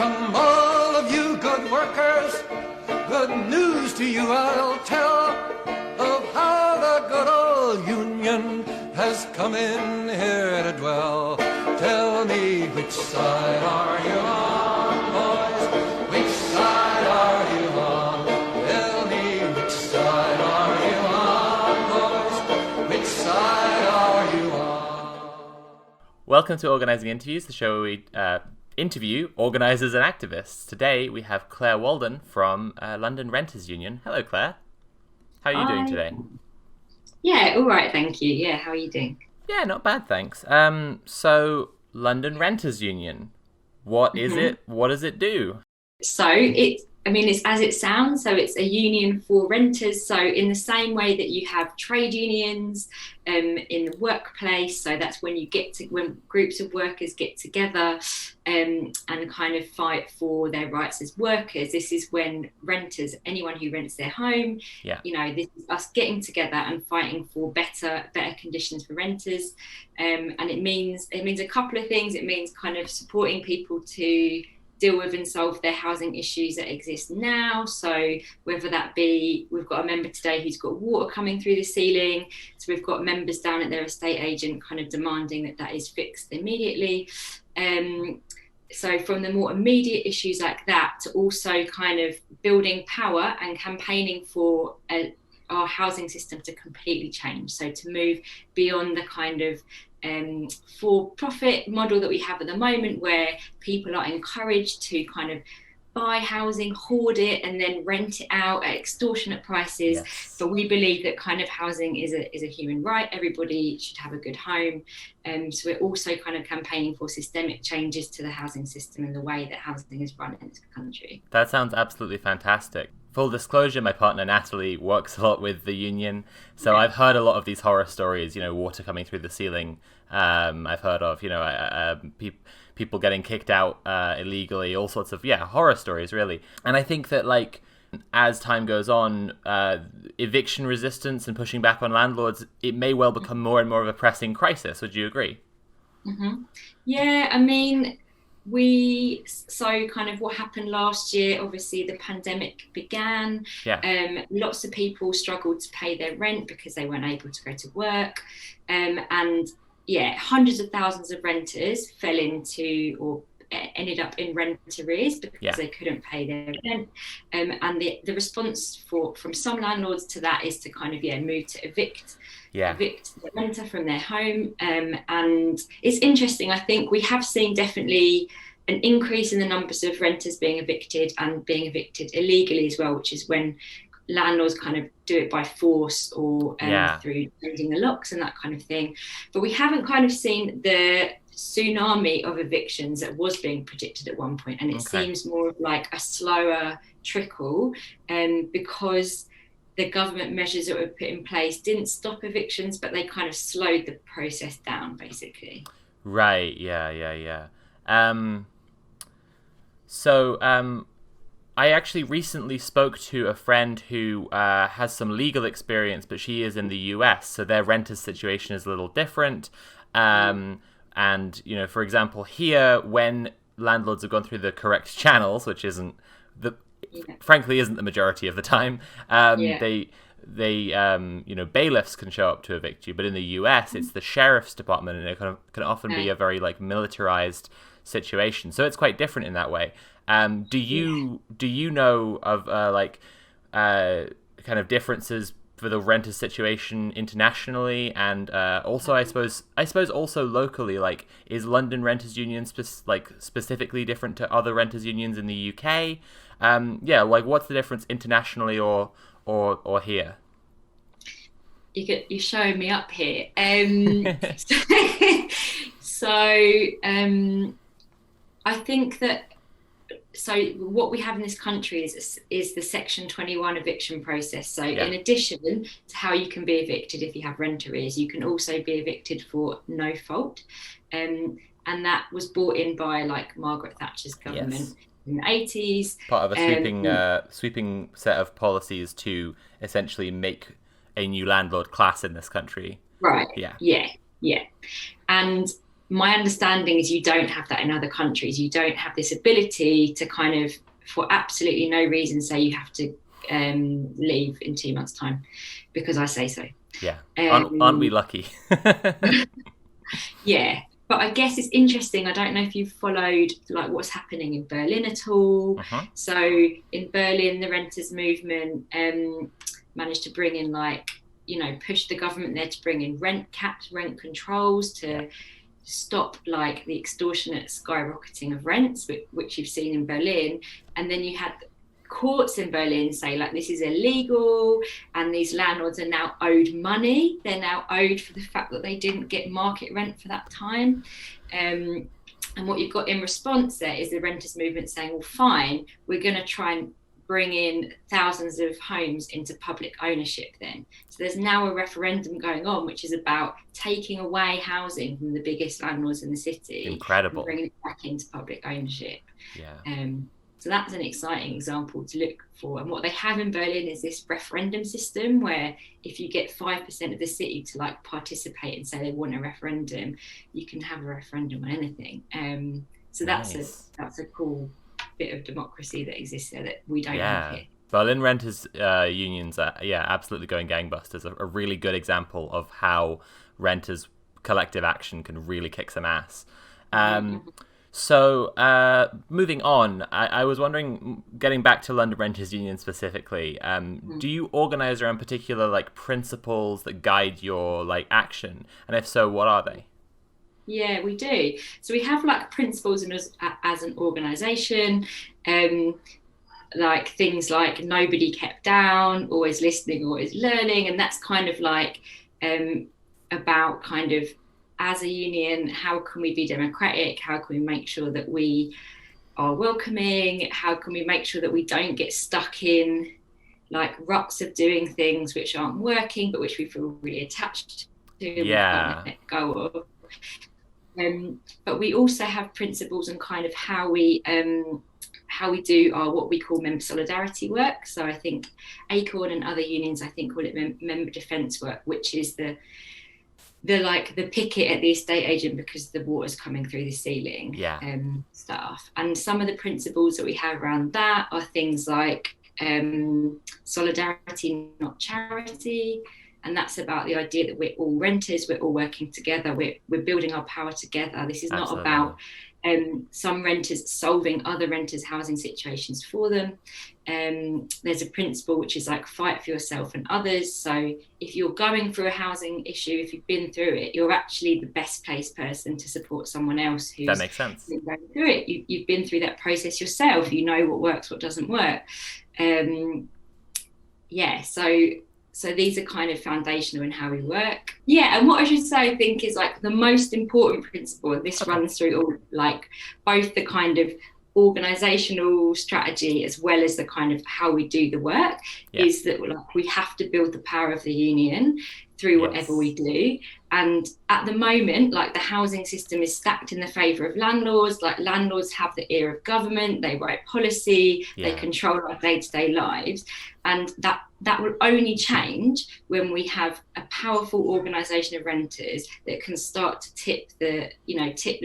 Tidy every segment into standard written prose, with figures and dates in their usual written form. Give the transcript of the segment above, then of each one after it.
Come all of you good workers, good news to you I'll tell of how the good old Union has come in here to dwell. Tell me, which side are you on, boys? Which side are you on? Tell me, which side are you on, boys? Which side are you on? Welcome to Organising Interviews, the show where we interview organisers and activists. Today we have Claire Walden from London Renters Union. Hello, Claire. How are you doing today? Yeah, all right, thank you. Yeah, how are you doing? Yeah, not bad, thanks. So London Renters Union, what is it? What does it do? So it's as it sounds. So it's a union for renters. So in the same way that you have trade unions in the workplace, so that's when when groups of workers get together and kind of fight for their rights as workers. This is when renters, anyone who rents their home, this is us getting together and fighting for better conditions for renters. And it means a couple of things. It means kind of supporting people to deal with and solve their housing issues that exist now. So whether that be, we've got a member today who's got water coming through the ceiling. So we've got members down at their estate agent kind of demanding that is fixed immediately. So from the more immediate issues like that to also kind of building power and campaigning for our housing system to completely change. So to move beyond the kind of for-profit model that we have at the moment, where people are encouraged to kind of buy housing, hoard it, and then rent it out at extortionate prices. Yes. But we believe that kind of housing is a human right. Everybody should have a good home. So we're also kind of campaigning for systemic changes to the housing system and the way that housing is run in this country. That sounds absolutely fantastic. Full disclosure, my partner Natalie works a lot with the union, so I've heard a lot of these horror stories, water coming through the ceiling. I've heard of, people getting kicked out illegally, all sorts of, horror stories, really. And I think that, as time goes on, eviction resistance and pushing back on landlords, it may well become more and more of a pressing crisis. Would you agree? Mm-hmm. Yeah, so kind of what happened last year, obviously the pandemic began. Lots of people struggled to pay their rent because they weren't able to go to work. Hundreds of thousands of renters fell into or ended up in rent arrears because they couldn't pay their rent. And the response from some landlords to that is to kind of move to evict the renter from their home. And it's interesting. I think we have seen definitely an increase in the numbers of renters being evicted and being evicted illegally as well, which is when landlords kind of do it by force or through changing the locks and that kind of thing. But we haven't kind of seen the tsunami of evictions that was being predicted at one point, and it seems more of like a slower trickle, because the government measures that were put in place didn't stop evictions, but they kind of slowed the process down, basically. Right. Yeah. I actually recently spoke to a friend who has some legal experience, but she is in the US, so their renters situation is a little different. And, for example, here, when landlords have gone through the correct channels, which frankly isn't the majority of the time, they bailiffs can show up to evict you. But in the US, it's the sheriff's department, and it can often be a very militarized situation. So it's quite different in that way. Do you know of kind of differences for the renter situation internationally, and also I suppose also locally? Is London Renters Union specifically different to other renters unions in the UK? What's the difference internationally or here? You're showing me up here. I think that. So what we have in this country is the Section 21 eviction process. So in addition to how you can be evicted if you have rent arrears, you can also be evicted for no fault. And that was brought in by Margaret Thatcher's government in the 80s. Part of a sweeping set of policies to essentially make a new landlord class in this country. Right. Yeah. And my understanding is you don't have that in other countries. You don't have this ability to kind of, for absolutely no reason, say you have to leave in 2 months' time because I say so. Yeah. Aren't we lucky? Yeah. But I guess it's interesting. I don't know if you've followed like what's happening in Berlin at all. Uh-huh. So in Berlin, the renters movement managed to bring in push the government there to bring in rent caps, rent controls to stop like the extortionate skyrocketing of rents, which you've seen in Berlin. And then you had courts in Berlin say like this is illegal and these landlords are now owed money. They're now owed for the fact that they didn't get market rent for that time. And what you've got in response there is the renters movement saying, well, fine, we're going to try and bring in thousands of homes into public ownership then. So there's now a referendum going on, which is about taking away housing from the biggest landlords in the city. Incredible. And bringing it back into public ownership. Yeah. So that's an exciting example to look for. And what they have in Berlin is this referendum system where if you get 5% of the city to like participate and say they want a referendum, you can have a referendum on anything. So that's a cool bit of democracy that exists there that we don't have here. Berlin renters unions are absolutely going gangbusters. A really good example of how renters collective action can really kick some ass. So moving on, I was wondering, getting back to London Renters Union specifically, do you organise around particular like principles that guide your like action? And if so, what are they? Yeah, we do. So we have like principles as an organisation, like things like nobody kept down, always listening, always learning. And that's kind of like about kind of, as a union, how can we be democratic? How can we make sure that we are welcoming? How can we make sure that we don't get stuck in like ruts of doing things which aren't working, but which we feel really attached to and we can't let go of? But we also have principles and kind of how we do our what we call member solidarity work. So I think Acorn and other unions, I think, call it member defence work, which is the picket at the estate agent because the water's coming through the ceiling stuff. And some of the principles that we have around that are things like solidarity, not charity. And that's about the idea that we're all renters, we're all working together, we're building our power together. This is not about some renters solving other renters' housing situations for them. There's a principle which is like fight for yourself and others. So if you're going through a housing issue, if you've been through it, you're actually the best placed person to support someone else who's that makes sense. been going through it. You've been through that process yourself. You know what works, what doesn't work. So these are kind of foundational in how we work. Yeah, and what I should say, I think, is like the most important principle, and this runs through all, like both the kind of organizational strategy as well as the kind of how we do the work, is that like we have to build the power of the union through whatever we do. And at the moment, like the housing system is stacked in the favour of landlords. Like landlords have the ear of government, they write policy, they control our day-to-day lives. And that will only change when we have a powerful organisation of renters that can start to tip the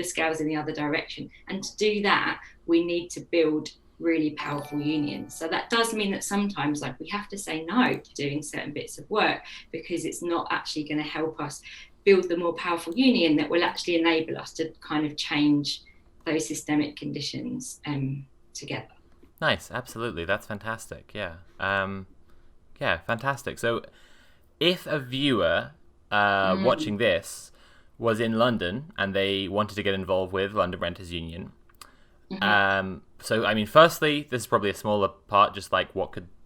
scales in the other direction. And to do that, we need to build really powerful unions. So that does mean that sometimes like we have to say no to doing certain bits of work because it's not actually going to help us build the more powerful union that will actually enable us to kind of change those systemic conditions together. Nice, absolutely. That's fantastic. Yeah, fantastic. So if a viewer watching this was in London and they wanted to get involved with London Renters Union, so I mean, firstly, this is probably a smaller part, just like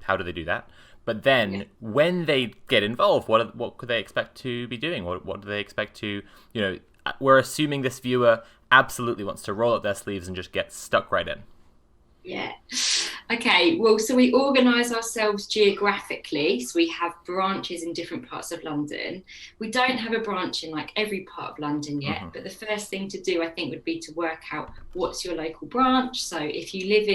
how do they do that? But then when they get involved, what could they expect to be doing? What do they expect to, we're assuming this viewer absolutely wants to roll up their sleeves and just get stuck right in. Yeah. Okay, well, so we organise ourselves geographically. So we have branches in different parts of London. We don't have a branch in like every part of London yet, but the first thing to do, I think, would be to work out what's your local branch. So if you live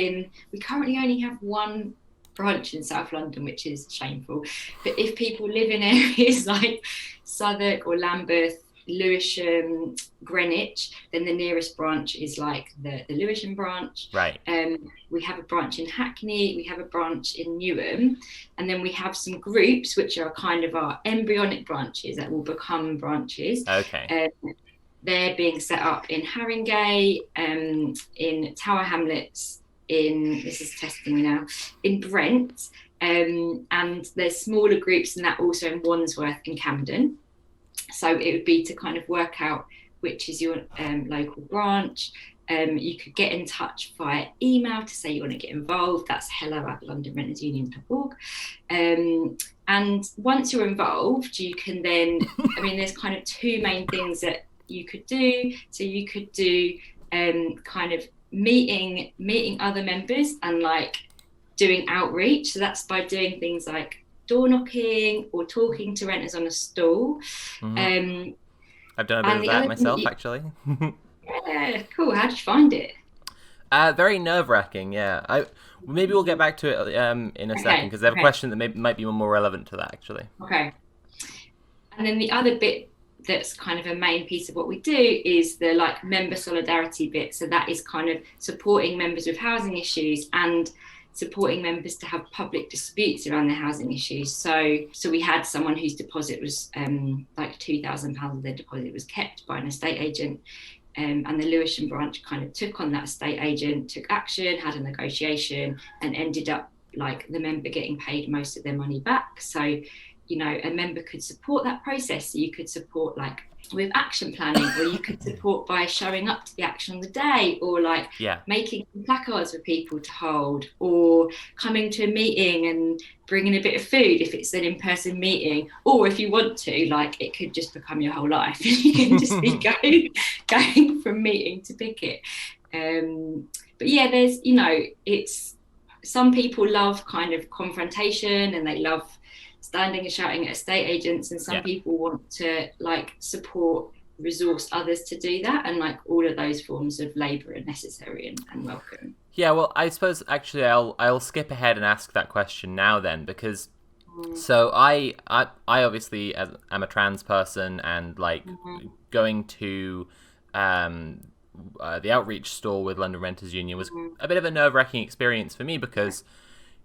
we currently only have one branch in South London, which is shameful. But if people live in areas like Southwark or Lambeth, Lewisham, Greenwich, then the nearest branch is like the Lewisham branch. Right. We have a branch in Hackney, we have a branch in Newham, and then we have some groups which are kind of our embryonic branches that will become branches. Okay. They're being set up in Haringey, in Tower Hamlets, this is testing me now, in Brent, and there's smaller groups than that also in Wandsworth and Camden. So it would be to kind of work out which is your local branch. You could get in touch via email to say you want to get involved. That's hello@londonrentersunion.org. And once you're involved, you can then, I mean, there's kind of two main things that you could do. So you could do kind of meeting other members and like doing outreach. So that's by doing things like door knocking or talking to renters on a stall. Mm-hmm. I've done a bit of that myself, actually. Yeah, cool. How did you find it? Very nerve-wracking, yeah. Maybe we'll get back to it in a second, because I have a question that might be more relevant to that, actually. Okay. And then the other bit that's kind of a main piece of what we do is the like member solidarity bit. So that is kind of supporting members with housing issues and supporting members to have public disputes around their housing issues. So we had someone whose deposit was like £2,000 of their deposit was kept by an estate agent. And the Lewisham branch kind of took on that estate agent, took action, had a negotiation, and ended up like the member getting paid most of their money back. So, you know, a member could support that process. So you could support like with action planning, or you could support by showing up to the action on the day, or like making placards for people to hold, or coming to a meeting and bringing a bit of food if it's an in-person meeting, or if you want to, like it could just become your whole life. You can just be going from meeting to picket. But yeah, there's, you know, it's some people love kind of confrontation and they love standing and shouting at estate agents, and some people want to like support, resource others to do that, and like all of those forms of labour are necessary and welcome. Yeah, well, I suppose actually I'll skip ahead and ask that question now then, because so I obviously am a trans person, and like going to the outreach stall with London Renters Union was a bit of a nerve-wracking experience for me, because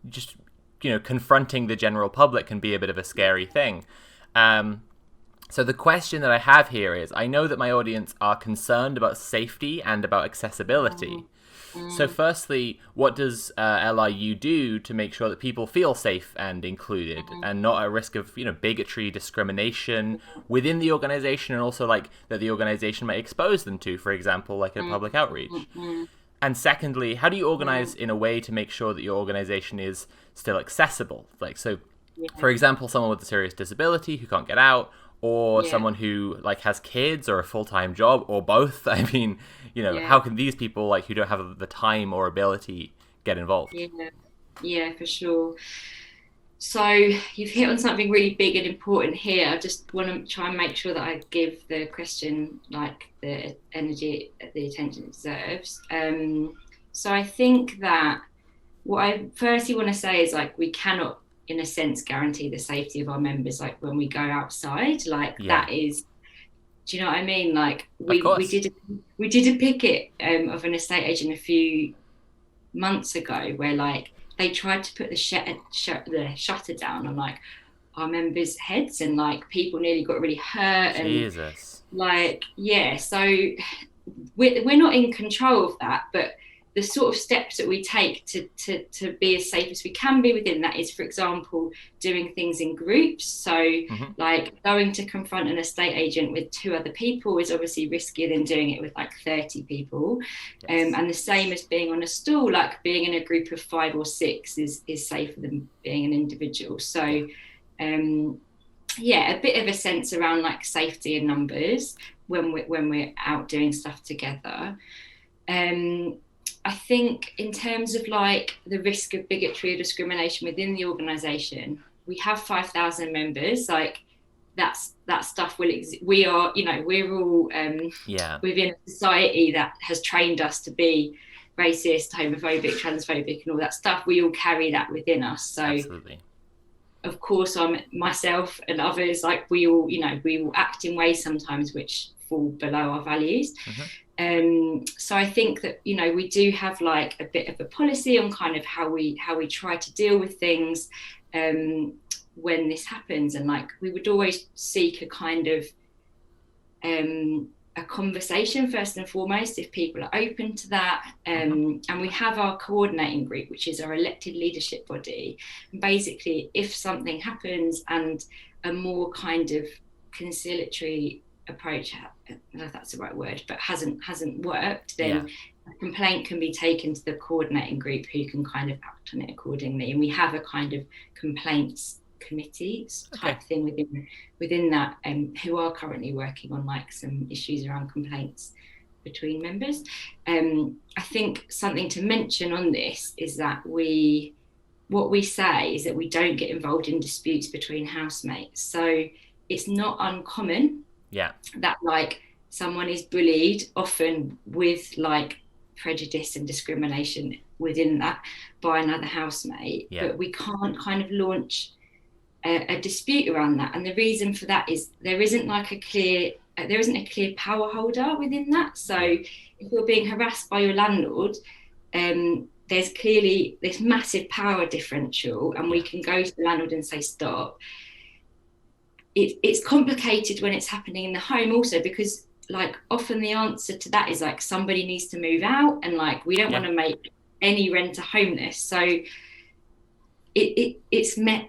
just, you know, confronting the general public can be a bit of a scary thing. So the question that I have here is, I know that my audience are concerned about safety and about accessibility. So firstly, what does LRU do to make sure that people feel safe and included and not at risk of, you know, bigotry, discrimination within the organization, and also like that the organization might expose them to, for example, like a public outreach? And secondly, how do you organize in a way to make sure that your organization is still accessible? Like, so, for example, someone with a serious disability who can't get out, or someone who like has kids or a full-time job, or both. I mean, you know, how can these people like who don't have the time or ability get involved? Yeah, for sure. So you've hit on something really big and important here. I just want to try and make sure that I give the question like the energy, the attention it deserves. So I think that what I firstly want to say is like we cannot, in a sense, guarantee the safety of our members. Like when we go outside, like that is, do you know what I mean? Like we did a picket of an estate agent a few months ago where like they tried to put the shutter down on like our members' heads, and like people nearly got really hurt. And Jesus. Like, yeah, so we're not in control of that, but the sort of steps that we take to be as safe as we can be within that is, for example, doing things in groups. So like going to confront an estate agent with 2 other people is obviously riskier than doing it with like 30 people. And the same as being on a stall, like being in a group of 5 or 6 is safer than being an individual. So a bit of a sense around like safety in numbers when we're out doing stuff together. I think in terms of like the risk of bigotry or discrimination within the organisation, we have 5,000 members. Like that stuff will we are, you know, we're all within a society that has trained us to be racist, homophobic, transphobic, and all that stuff. We all carry that within us. So absolutely. of course, I'm myself and others, like we all act in ways sometimes which fall below our values. So I think that, we do have like a bit of a policy on kind of how we try to deal with things when this happens, and like we would always seek a kind of a conversation first and foremost if people are open to that, and we have our coordinating group, which is our elected leadership body. And basically, if something happens and a more kind of conciliatory approach, I don't know if that's the right word, but hasn't worked, then a complaint can be taken to the coordinating group, who can kind of act on it accordingly. And we have a kind of complaints committees type thing within that, who are currently working on like some issues around complaints between members. I think something to mention on this is that what we say is that we don't get involved in disputes between housemates. So it's not uncommon that like someone is bullied, often with like prejudice and discrimination within that, by another housemate, but we can't kind of launch a dispute around that. And the reason for that is there isn't a clear power holder within that. So if you're being harassed by your landlord, there's clearly this massive power differential, and we can go to the landlord and say stop. It's complicated when it's happening in the home also, because like often the answer to that is like somebody needs to move out, and like we don't want to make any renter homeless. So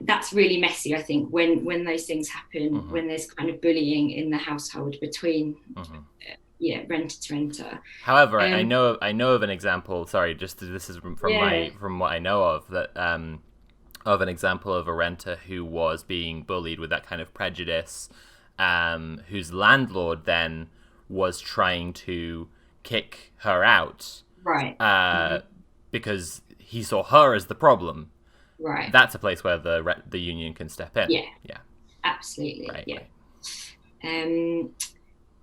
that's really messy, I think, when those things happen, when there's kind of bullying in the household between renter to renter. However, I know of an example. Sorry, this is from what I know of, that of an example of a renter who was being bullied with that kind of prejudice, whose landlord then was trying to kick her out, right? Because he saw her as the problem. Right. That's a place where the union can step in. Yeah. Absolutely. Right.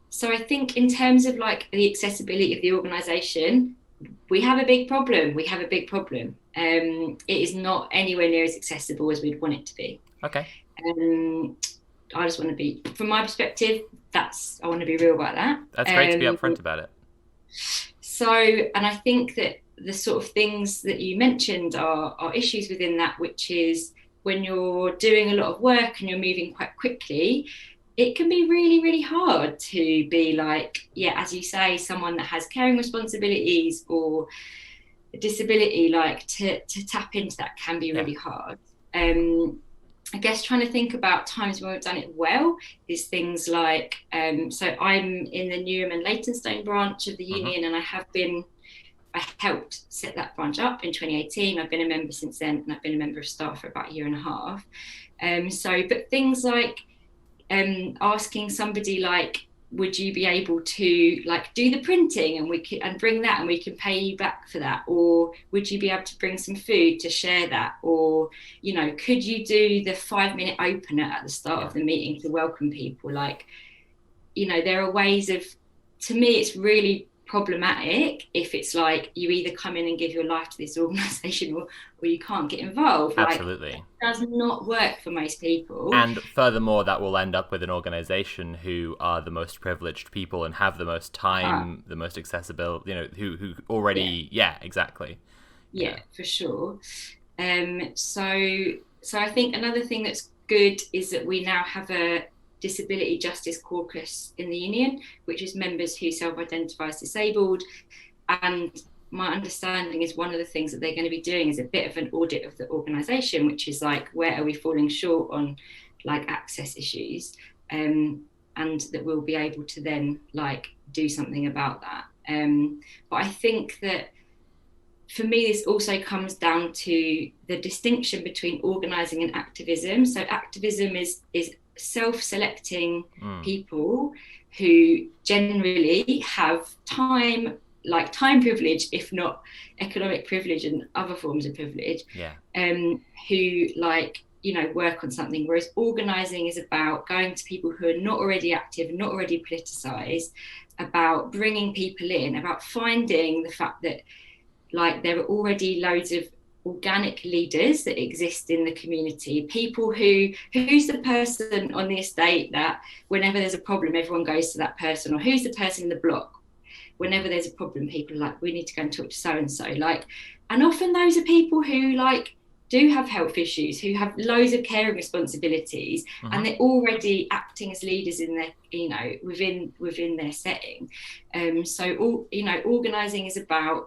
So I think in terms of like the accessibility of the organisation, we have a big problem. It is not anywhere near as accessible as we'd want it to be. Okay. I just want to be, from my perspective, I want to be real about that. That's great to be upfront about it. So, and I think that the sort of things that you mentioned are issues within that, which is when you're doing a lot of work and you're moving quite quickly, it can be really, really hard to be like, as you say, someone that has caring responsibilities or a disability, like to tap into that can be really hard. I guess trying to think about times when we've done it well is things like, so I'm in the Newham and Leytonstone branch of the union, and I helped set that branch up in 2018. I've been a member since then, and I've been a member of staff for about a year and a half. But things like asking somebody like, would you be able to like do the printing and bring that and we can pay you back for that, or would you be able to bring some food to share that, or could you do the 5-minute opener at the start of the meeting to welcome people? Like, there are ways of, to me it's really problematic if it's like you either come in and give your life to this organisation or you can't get involved. Absolutely. Like, it does not work for most people. And furthermore, that will end up with an organisation who are the most privileged people and have the most time, the most accessible, who already, exactly. Yeah, for sure. So I think another thing that's good is that we now have a Disability Justice Caucus in the union, which is members who self-identify as disabled. And my understanding is one of the things that they're going to be doing is a bit of an audit of the organisation, which is like, where are we falling short on like access issues, and that we'll be able to then like do something about that. But I think that for me, this also comes down to the distinction between organising and activism. So activism is self-selecting people who generally have time privilege, if not economic privilege and other forms of privilege, who work on something, whereas organising is about going to people who are not already active, not already politicised, about bringing people in, about finding the fact that like there are already loads of organic leaders that exist in the community, people who's the person on the estate that whenever there's a problem, everyone goes to that person, or who's the person in the block whenever there's a problem, people are like, we need to go and talk to so and so. Like, and often those are people who like do have health issues, who have loads of caring responsibilities, and they're already acting as leaders in their, you know, within their setting. So all, you know, organising is about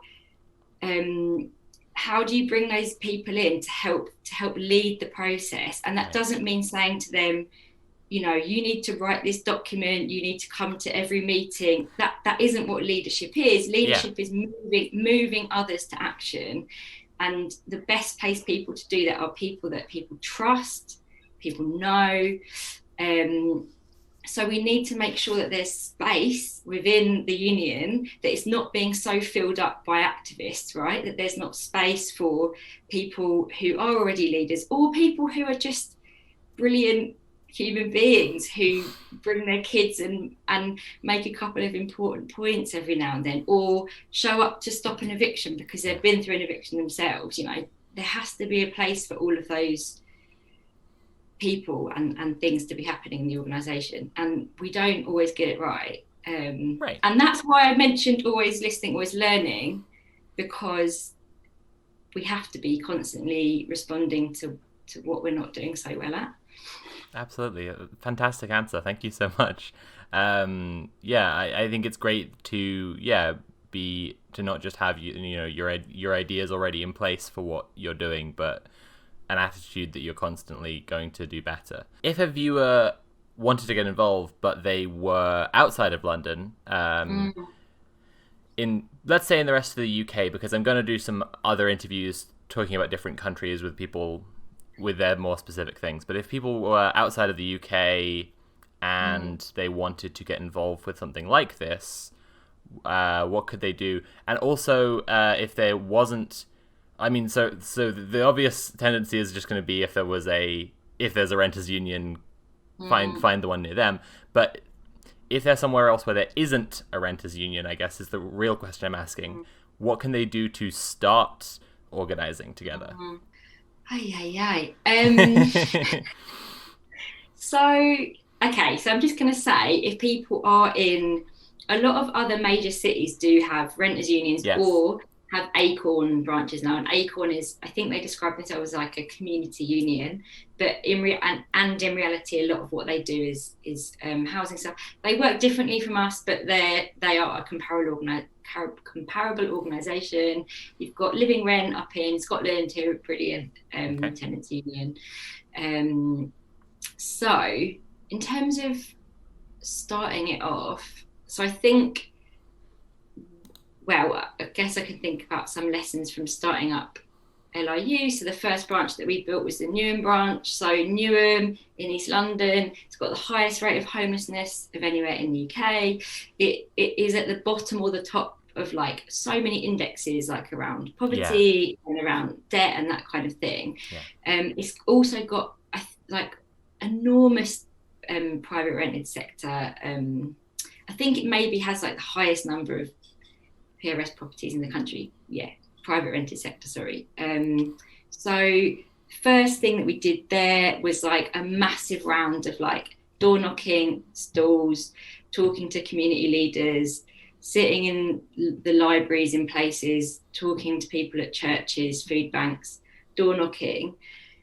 how do you bring those people in to help lead the process, and that doesn't mean saying to them, you know, you need to write this document, you need to come to every meeting. That isn't what leadership is. Leadership is moving others to action. And the best placed people to do that are people that people trust, people know. So we need to make sure that there's space within the union, that it's not being so filled up by activists, right? That there's not space for people who are already leaders, or people who are just brilliant human beings who bring their kids and make a couple of important points every now and then, or show up to stop an eviction because they've been through an eviction themselves. You know, there has to be a place for all of those people and things to be happening in the organisation, and we don't always get it right. Right. And that's why I mentioned always listening, always learning, because we have to be constantly responding to what we're not doing so well at. Absolutely. Fantastic answer. Thank you so much. I think it's great to not just have your ideas already in place for what you're doing, but an attitude that you're constantly going to do better. If a viewer wanted to get involved, but they were outside of London, in, let's say, in the rest of the UK, because I'm going to do some other interviews talking about different countries with people with their more specific things. But if people were outside of the UK and they wanted to get involved with something like this, what could they do? And also, if there wasn't, I mean, so the obvious tendency is just going to be if there's a renters union, find the one near them. But if there's somewhere else where there isn't a renters union, I guess is the real question I'm asking. What can they do to start organising together? So I'm just going to say, if people are in, a lot of other major cities do have renters unions, or have ACORN branches now. And ACORN is, I think they describe themselves as like a community union, but in reality, a lot of what they do is housing stuff. They work differently from us, but they are a comparable organisation. You've got Living Rent up in Scotland, who are brilliant tenants union. So in terms of starting it off, so I think, well, I guess I could think about some lessons from starting up LRU. So the first branch that we built was the Newham branch. So Newham in East London, it's got the highest rate of homelessness of anywhere in the UK. It is at the bottom or the top of like so many indexes, like around poverty and around debt and that kind of thing. It's also got like enormous private rented sector. I think it maybe has like the highest number of PRS properties in the country. Private rented sector, sorry. So first thing that we did there was like a massive round of like door knocking, stalls, talking to community leaders, sitting in the libraries in places, talking to people at churches, food banks, door knocking,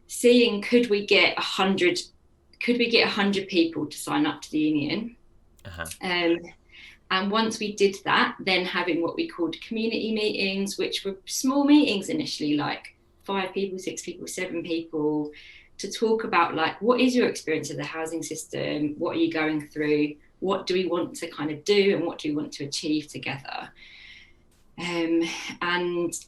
seeing could we get 100 people to sign up to the union. And once we did that, then having what we called community meetings, which were small meetings initially, like 5 people, 6 people, 7 people, to talk about like, what is your experience of the housing system? What are you going through? What do we want to kind of do? And what do we want to achieve together? And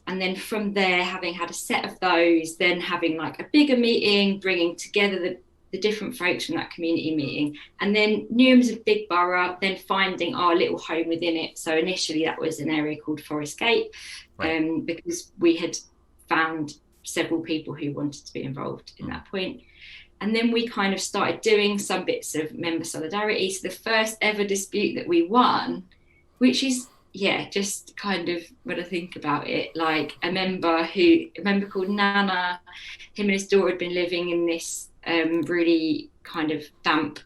then from there, having had a set of those, then having like a bigger meeting, bringing together the different folks from that community meeting. And then Newham's a big borough, then finding our little home within it. So initially that was an area called Forest Gate, because we had found several people who wanted to be involved in that point. And then we kind of started doing some bits of member solidarity. So the first ever dispute that we won, which is yeah, just kind of when I think about it, like a member called Nana, him and his daughter had been living in this really kind of damp,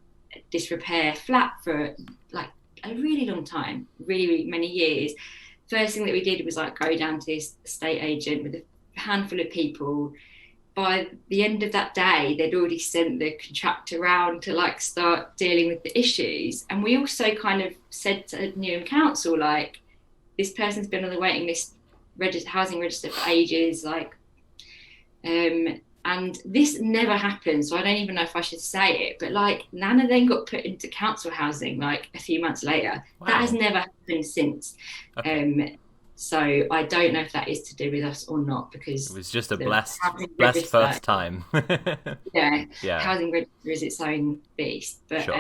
disrepair flat for like a really long time, really, really many years. First thing that we did was like go down to this estate agent with a handful of people. By the end of that day, they'd already sent the contractor around to like start dealing with the issues. And we also kind of said to Newham Council, like, this person's been on the waiting list, housing register for ages, like, and this never happened. So I don't even know if I should say it, but like Nana then got put into council housing like a few months later. Wow. That has never happened since. Okay. So I don't know if that is to do with us or not, because it was just a blessed first time. yeah, housing register is its own beast. But sure.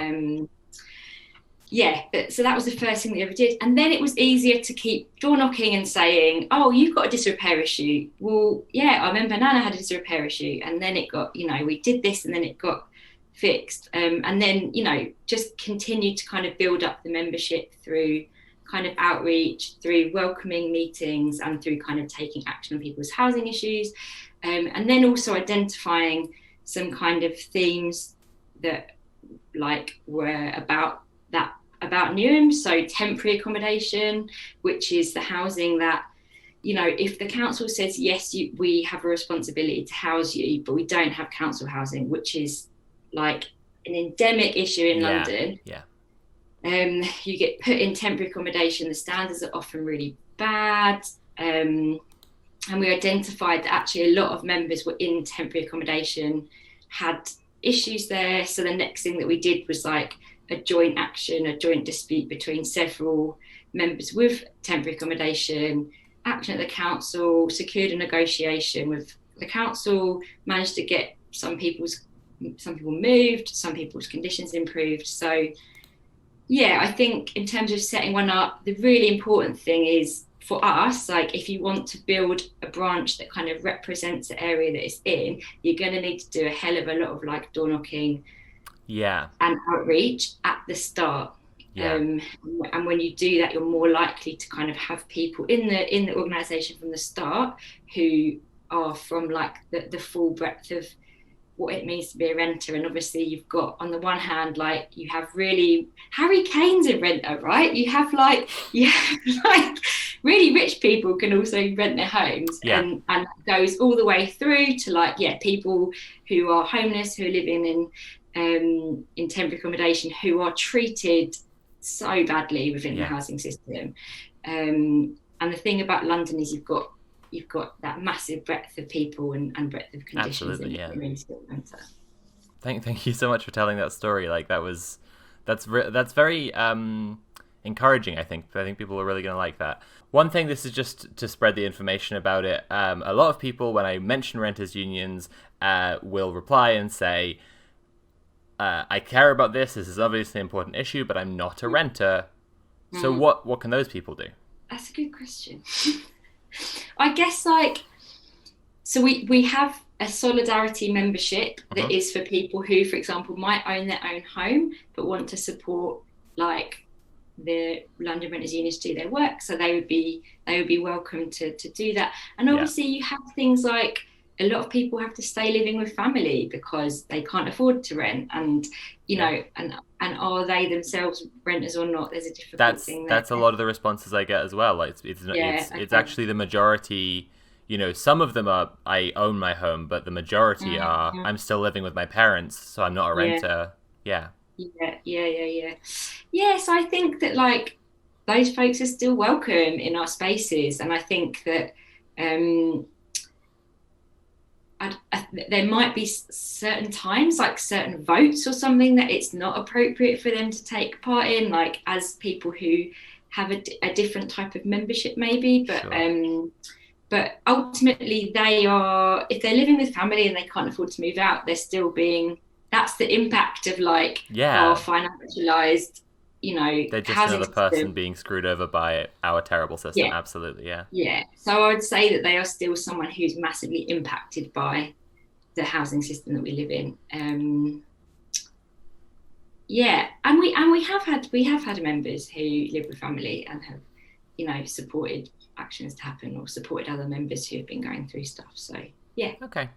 So that was the first thing that we ever did. And then it was easier to keep door knocking and saying, oh, you've got a disrepair issue. Well, yeah, I remember Nana had a disrepair issue, and then it got, we did this and then it got fixed. And then, just continued to kind of build up the membership through kind of outreach, through welcoming meetings, and through kind of taking action on people's housing issues. And then also identifying some kind of themes that like were about Newham. So temporary accommodation, which is the housing that, if the council says, yes, we have a responsibility to house you, but we don't have council housing, which is like an endemic issue in London. Yeah. You get put in temporary accommodation. The standards are often really bad. And we identified that actually a lot of members were in temporary accommodation, had issues there. So the next thing that we did was like a joint action, a joint dispute between several members with temporary accommodation, action at the council, secured a negotiation with the council, managed to get some people moved, some people's conditions improved. So yeah, I think in terms of setting one up, the really important thing is for us, like if you want to build a branch that kind of represents the area that it's in, you're going to need to do a hell of a lot of like door knocking and outreach at the start. And when you do that, you're more likely to kind of have people in the organisation from the start who are from like the full breadth of what it means to be a renter. And obviously you've got, on the one hand, like you have really Harry Kane's a renter, right? You have like really rich people can also rent their homes, and it goes all the way through to like people who are homeless, who are living in temporary accommodation, who are treated so badly within the housing system. And the thing about London is you've got that massive breadth of people and breadth of conditions. Absolutely, Thank you so much for telling that story. Like that's very encouraging. I think people are really going to like that. One thing, this is just to spread the information about it. A lot of people, when I mention renters unions, will reply and say, I care about this. This is obviously an important issue, but I'm not a renter. So what can those people do? That's a good question. I guess so we have a solidarity membership that is for people who, for example, might own their own home but want to support like the London Renters Union to do their work. So they would be welcome to do that. And obviously you have things like a lot of people have to stay living with family because they can't afford to rent, and and are they themselves renters or not? There's a difficult thing there. That's a lot of the responses I get as well. Like it's actually the majority. Some of them are, I own my home, but the majority are, I'm still living with my parents, so I'm not a renter. Yeah. So I think that like those folks are still welcome in our spaces, and I think that there might be certain times, like certain votes or something, that it's not appropriate for them to take part in, like as people who have a different type of membership maybe, but sure. But ultimately they are, if they're living with family and they can't afford to move out, they're still being, that's the impact of like our financialized, they're just another person being screwed over by our terrible system. Absolutely. So I would say that they are still someone who's massively impacted by the housing system that we live in. And we have had members who live with family and have supported actions to happen or supported other members who have been going through stuff. So yeah. Okay,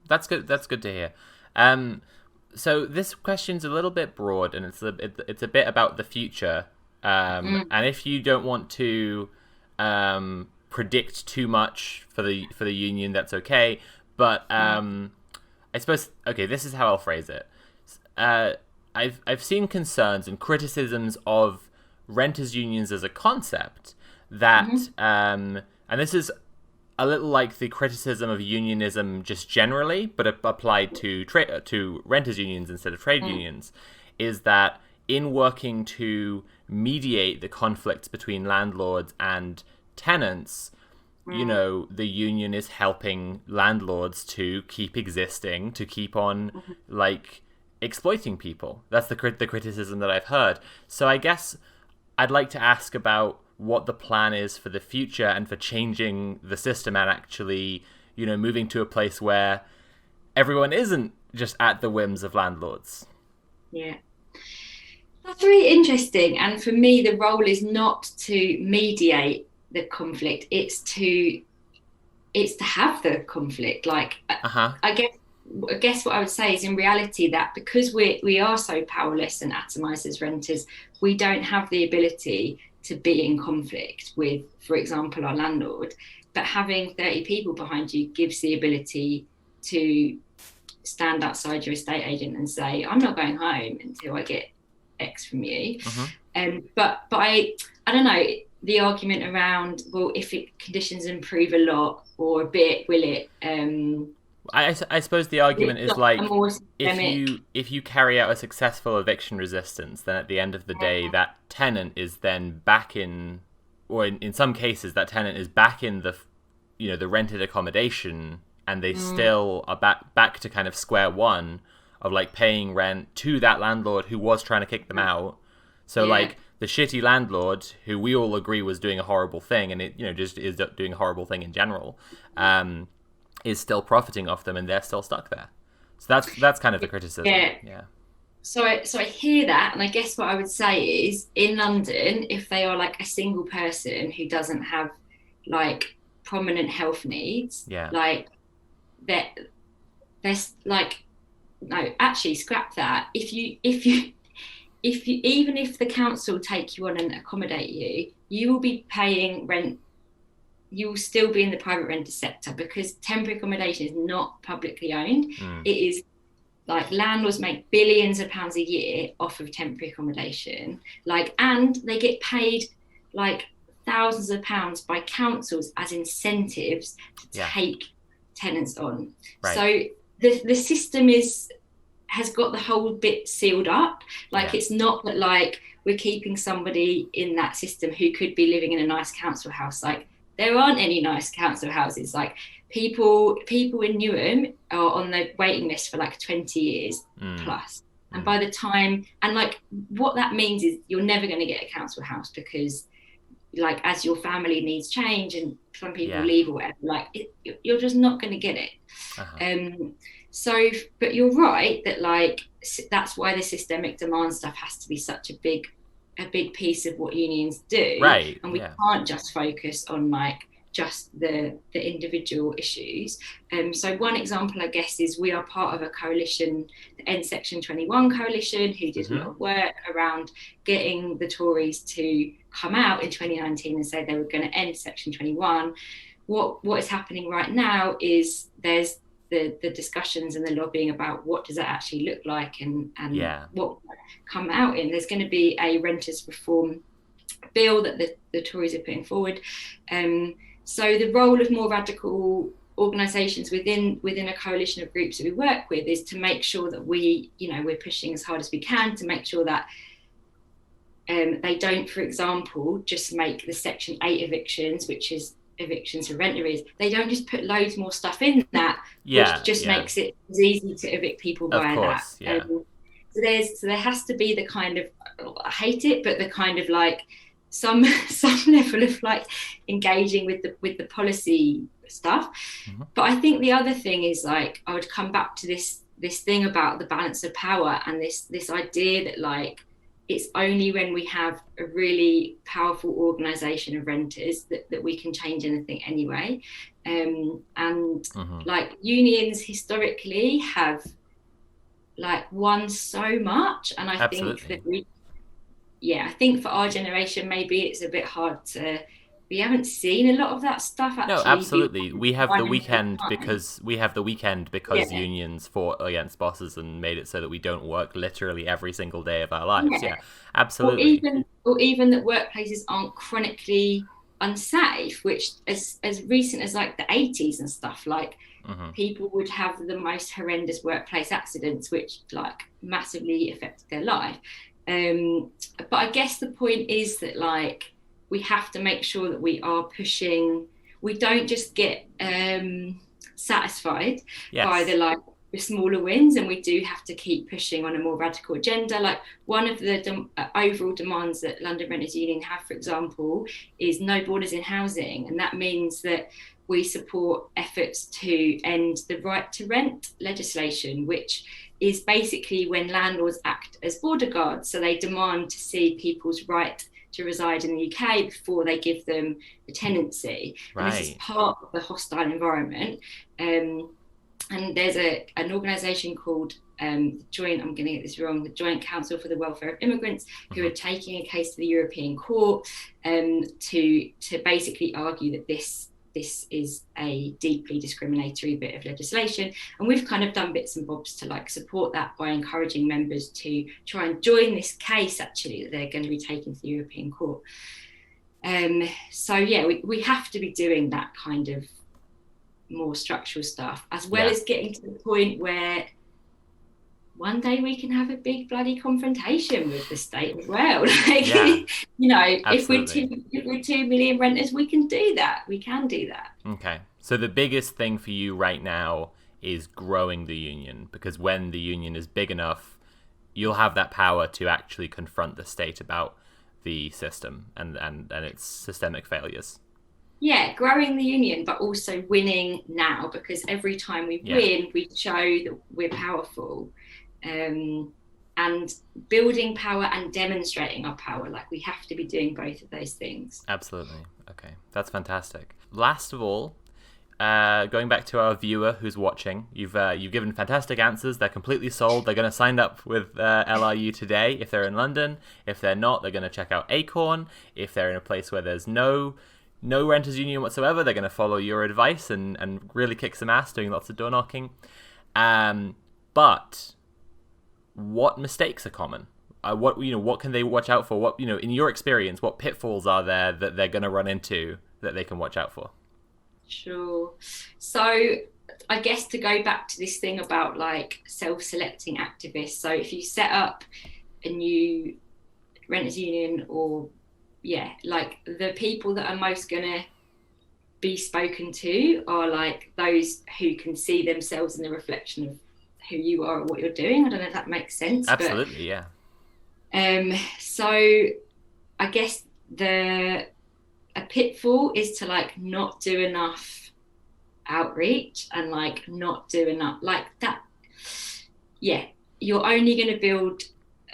that's good. That's good to hear. So this question's a little bit broad, and it's a bit about the future. And if you don't want to predict too much for the union, that's okay. But I suppose, okay, this is how I'll phrase it. I've seen concerns and criticisms of renters' unions as a concept that, and this is a little like the criticism of unionism just generally, but applied to renters' unions instead of trade unions, is that in working to mediate the conflicts between landlords and tenants, the union is helping landlords to keep existing, to keep on exploiting people. That's the criticism that I've heard. So I guess I'd like to ask about what the plan is for the future and for changing the system and actually, moving to a place where everyone isn't just at the whims of landlords. Yeah. That's really interesting. And for me, the role is not to mediate the conflict. It's to have the conflict. I guess what I would say is, in reality, that because we are so powerless and atomized as renters, we don't have the ability to be in conflict with, for example, our landlord. But having 30 people behind you gives the ability to stand outside your estate agent and say, I'm not going home until I get X from you. But I don't know, the argument around, well, if conditions improve a lot or a bit, will it? I suppose the argument is if you carry out a successful eviction resistance, then at the end of the day, that tenant is then back in, or in some cases, that tenant is back in the rented accommodation, and they still are back to kind of square one of paying rent to that landlord who was trying to kick them out. So the shitty landlord, who we all agree was doing a horrible thing, and it just is doing a horrible thing in general, is still profiting off them, and they're still stuck there. So that's kind of the criticism. Yeah. So I hear that, and I guess what I would say is, in London, if they are a single person who doesn't have prominent health needs, there's no, actually scrap that. If you even if the council take you on and accommodate you, you will be paying rent. You will still be in the private renter sector, because temporary accommodation is not publicly owned. It is landlords make billions of pounds a year off of temporary accommodation, and they get paid thousands of pounds by councils as incentives to take tenants on. Right. So the system has got the whole bit sealed up. It's not that we're keeping somebody in that system who could be living in a nice council house. There aren't any nice council houses. People in Newham are on the waiting list for 20 years plus. And by the time, what that means is you're never going to get a council house, because as your family needs change and some people leave or whatever, you're just not going to get it. But you're right that that's why the systemic demand stuff has to be such a big piece of what unions do, right? And we can't just focus on just the individual issues. So one example, I guess, is we are part of a coalition, the End Section 21 coalition, who did a lot of work around getting the Tories to come out in 2019 and say they were going to end Section 21. What is happening right now is there's the discussions and the lobbying about what does that actually look like and what come out in. There's going to be a renters reform bill that the Tories are putting forward. So the role of more radical organisations within a coalition of groups that we work with is to make sure that we're pushing as hard as we can to make sure that they don't, for example, just make the Section 8 evictions, which is evictions for rent arrears, they don't just put loads more stuff in that, which just makes it easy to evict people via that. So there has to be the kind of, I hate it, but the kind of some level of engaging with the policy stuff. But I think the other thing is I would come back to this thing about the balance of power and this idea that it's only when we have a really powerful organisation of renters that we can change anything anyway. And like unions historically have like won so much, and I think that I think for our generation maybe it's a bit hard to. We haven't seen a lot of that stuff actually. No, absolutely. We have the weekend because unions fought against bosses and made it so that we don't work literally every single day of our lives. Yeah, absolutely. Or even that workplaces aren't chronically unsafe, which as recent as like the 80s and stuff, like people would have the most horrendous workplace accidents, which like massively affected their life. But I guess the point is that like we have to make sure that we are pushing. We don't just get satisfied by the smaller wins, and we do have to keep pushing on a more radical agenda. Like one of the overall demands that London Renters Union have, for example, is no borders in housing, and that means that we support efforts to end the right to rent legislation, which is basically when landlords act as border guards. So they demand to see people's right to reside in the UK before they give them the tenancy. Right. And this is part of the hostile environment. And there's an organisation called I'm going to get this wrong, the Joint Council for the Welfare of Immigrants, who are taking a case to the European Court to basically argue that this is a deeply discriminatory bit of legislation. And we've kind of done bits and bobs to like support that by encouraging members to try and join this case actually that they're going to be taking to the European Court. So yeah, we have to be doing that kind of more structural stuff, as well as getting to the point where one day we can have a big bloody confrontation with the state as well. Like, you know, if we're 2 million renters, we can do that. We can do that. Okay. So the biggest thing for you right now is growing the union, because when the union is big enough, you'll have that power to actually confront the state about the system and its systemic failures. Yeah, growing the union, but also winning now, because every time we win, we show that we're powerful. And building power and demonstrating our power. Like we have to be doing both of those things. Absolutely. Okay, that's fantastic. Last of all, going back to our viewer who's watching, you've given fantastic answers. They're completely sold. They're going to sign up with LRU today if they're in London. If they're not, they're going to check out Acorn. If they're in a place where there's no renters union whatsoever, they're going to follow your advice and really kick some ass doing lots of door knocking. But what mistakes are common? What can they watch out for? What, in your experience, what pitfalls are there that they're going to run into that they can watch out for? Sure. So I guess to go back to this thing about like self-selecting activists. So if you set up a new renters union, or like the people that are most going to be spoken to are like those who can see themselves in the reflection of who you are or what you're doing. I don't know if that makes sense. Absolutely, but, so I guess a pitfall is to like not do enough outreach and like not do enough like that. Yeah, you're only going to build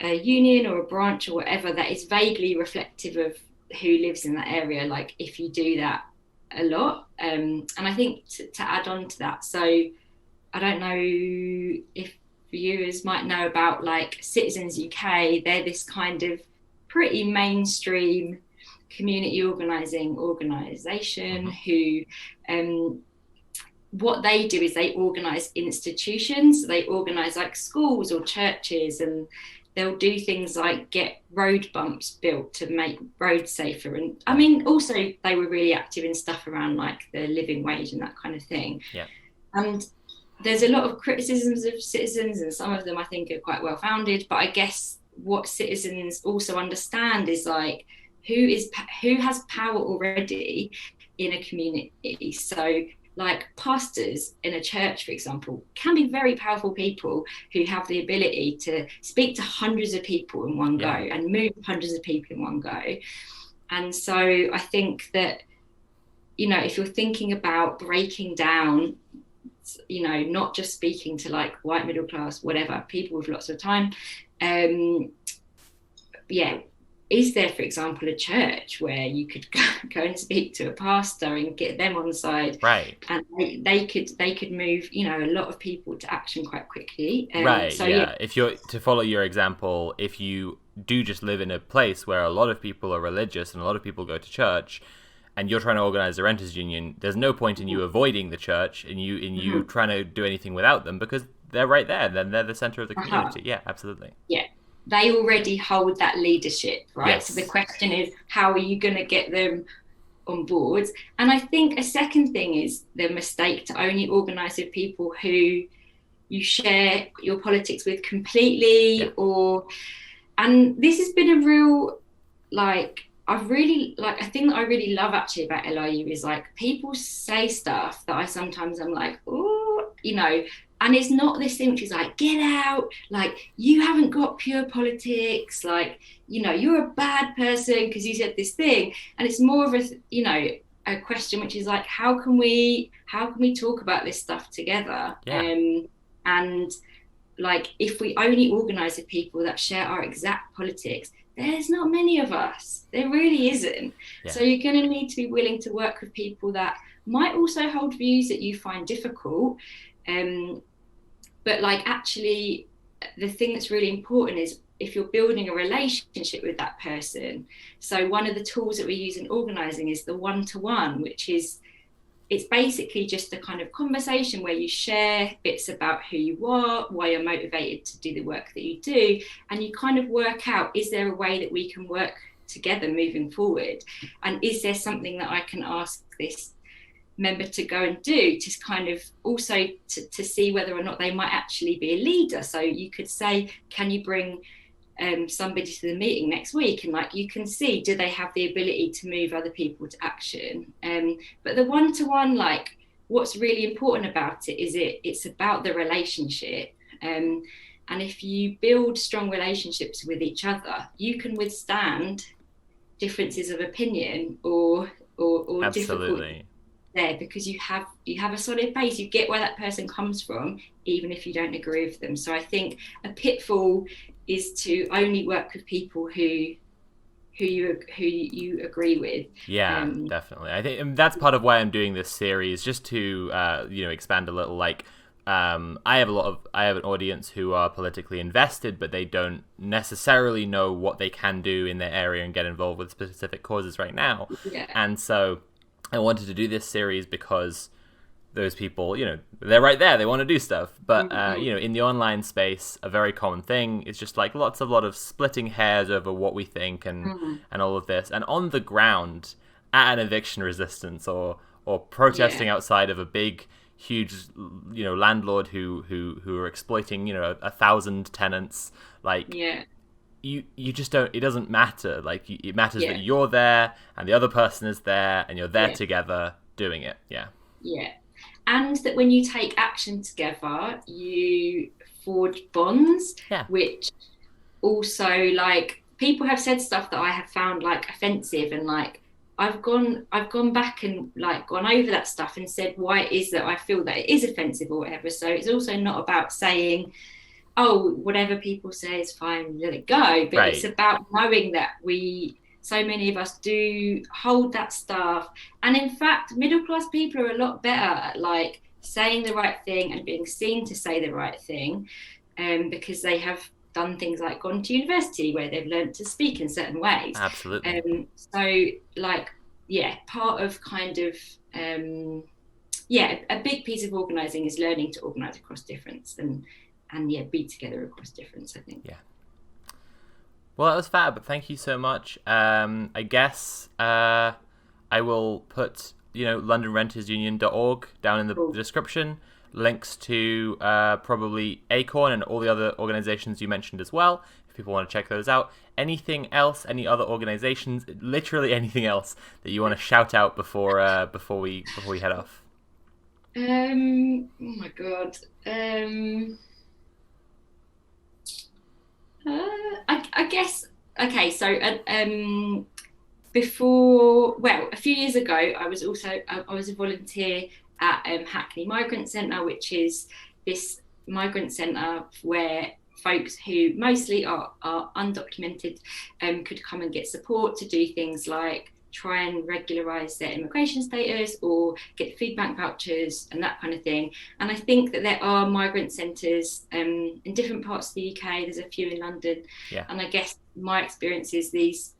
a union or a branch or whatever that is vaguely reflective of who lives in that area, like if you do that a lot. And I think to add on to that, so I don't know if viewers might know about like Citizens UK. They're this kind of pretty mainstream community organisation who what they do is they organise institutions. They organise like schools or churches, and they'll do things like get road bumps built to make roads safer. And I mean, also they were really active in stuff around like the living wage and that kind of thing. Yeah. And there's a lot of criticisms of Citizens, and some of them I think are quite well founded. But I guess what Citizens also understand is like who has power already in a community. So like pastors in a church, for example, can be very powerful people who have the ability to speak to hundreds of people in one go and move hundreds of people in one go. And so I think that, if you're thinking about breaking down, not just speaking to like white middle class, whatever, people with lots of time, yeah, is there, for example, a church where you could go and speak to a pastor and get them on side, Right. and they could move, you know, a lot of people to action quite quickly. Right, So yeah. If you're to follow your example, if you do just live in a place where a lot of people are religious and a lot of people go to church, and you're trying to organize a renters union, there's no point in you avoiding the church and you trying to do anything without them, because they're right there. Then they're the center of the community. Yeah, absolutely. Yeah, they already hold that leadership, right? Yes. So the question is, how are you going to get them on board? And I think a second thing is the mistake to only organise with people who you share your politics with completely, and this has been a real, like, I think that I really love actually about LRU is like people say stuff that I sometimes I'm like, oh, you know, and it's not this thing which is like, get out, like, you haven't got pure politics, like, you know, you're a bad person because you said this thing. And it's more of a, you know, a question which is like, how can we talk about this stuff together? And like, if we only organise with people that share our exact politics, there's not many of us. There really isn't. Yeah. So you're going to need to be willing to work with people that might also hold views that you find difficult. But like, actually, the thing that's really important is if you're building a relationship with that person. So one of the tools that we use in organising is the one-to-one, which is, it's basically just a kind of conversation where you share bits about who you are, why you're motivated to do the work that you do, and you kind of work out, is there a way that we can work together moving forward? And is there something that I can ask this member to go and do to kind of also to see whether or not they might actually be a leader? So you could say, can you bring somebody to the meeting next week, and like, you can see, do they have the ability to move other people to action? But the one-to-one, like, what's really important about it is it's about the relationship, and if you build strong relationships with each other, you can withstand differences of opinion or difficulty there, because you have a solid base. You get where that person comes from, even if you don't agree with them. So I think a pitfall is to only work with people who you agree with. Yeah, definitely. I think that's part of why I'm doing this series, just to expand a little. Like, I have an audience who are politically invested, but they don't necessarily know what they can do in their area and get involved with specific causes right now. Yeah. And so I wanted to do this series because those people, they're right there. They want to do stuff. But, in the online space, a very common thing is just like a lot of splitting hairs over what we think and all of this. And on the ground, at an eviction resistance or protesting outside of a big, huge, landlord who are exploiting, 1,000 tenants, like, you just don't, it doesn't matter. Like, it matters that you're there and the other person is there and you're there together doing it. Yeah. And that when you take action together, you forge bonds, which also, like, people have said stuff that I have found like offensive, and like I've gone back and like gone over that stuff and said why it is that I feel that it is offensive or whatever. So it's also not about saying, oh, whatever people say is fine, let it go. But it's about knowing that so many of us do hold that stuff. And in fact, middle class people are a lot better at like saying the right thing and being seen to say the right thing, because they have done things like gone to university where they've learned to speak in certain ways. Absolutely. So like, part of kind of, a big piece of organising is learning to organise across difference and be together across difference, I think. Yeah. Well, that was fab. Thank you so much. I guess I will put, LondonRentersUnion.org down in the description. Links to probably Acorn and all the other organizations you mentioned as well, if people want to check those out. Anything else? Any other organizations? Literally anything else that you want to shout out before we head off? Oh my god. I guess, okay, so a few years ago, I was a volunteer at Hackney Migrant Centre, which is this migrant centre where folks who mostly are undocumented could come and get support to do things like try and regularise their immigration status or get food bank vouchers and that kind of thing. And I think that there are migrant centres in different parts of the UK. There's a few in London. Yeah. And I guess my experience is these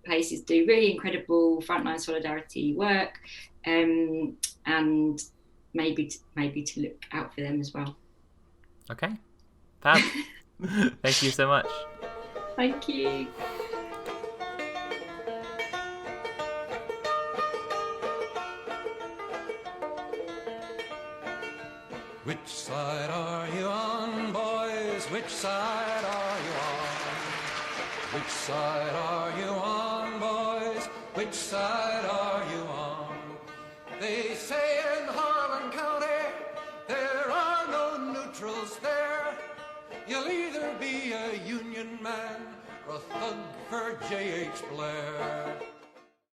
places do really incredible frontline solidarity work, and maybe to look out for them as well. Okay, fab. Thank you so much. Thank you. Which side are you on, boys? Which side are you on? Which side are you on, boys? Which side are you on? They say in Harlan County there are no neutrals there. You'll either be a Union man or a thug for J.H. Blair.